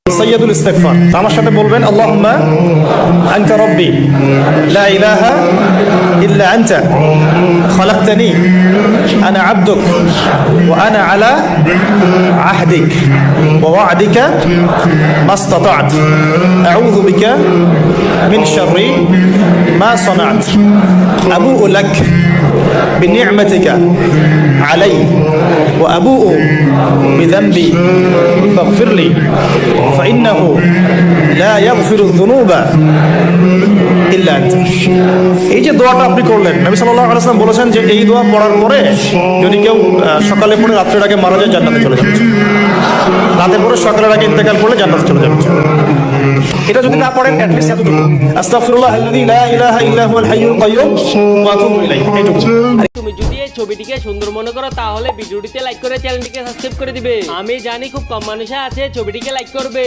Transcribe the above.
সৈয়দুল ইস্তিগফার। আমার সাথে বলবেন আল্লাহুম্মা আনতা রাব্বি লা ইলাহা ইল্লা আনতা খালাকতানি আনা আবদুক ওয়া আনা আলা আহদিক ওয়া ওয়া'দিকা মাস্তাতা'ত আউযু বিকা মিন শাররি মা সানা'ত আবু'ু লাক বিনি'মাতিকা আলাই ওয়া আবু'ু বিযানবি ফাগফিরলি فإنه لا يغفر الذنوب إلا أنت। এই যে দোয়াটা আপনি করলেন, নবী সাল্লাল্লাহু আলাইহি ওয়াসাল্লাম বলেছেন যে এই দোয়া পড়ার পরে যদি কেউ সকালে পড়ে রাত্রের আগে মারা যায় জান্নাতে চলে যাবে, রাতে পড়ে সকালের আগে ইন্তেকাল করলে জান্নাতে চলে যাবে। এটা যদি না পড়েন অ্যাট লিস্ট এতটুকু আস্তাগফিরুল্লাহাল্লাযী লা ইলাহা ইল্লা হুয়াল হাইয়ুল কাইয়্যুম ওয়া আতুবু ইলাইহি, এইটুকু। তুমি যদি এই ছবিটিকে সুন্দর মনে করো তাহলে ভিডিওটিতে লাইক করে চ্যানেলটিকে সাবস্ক্রাইব করে দিবে। আমি জানি খুব কম মানুষ আছে ছবিটিকে লাইক করবে।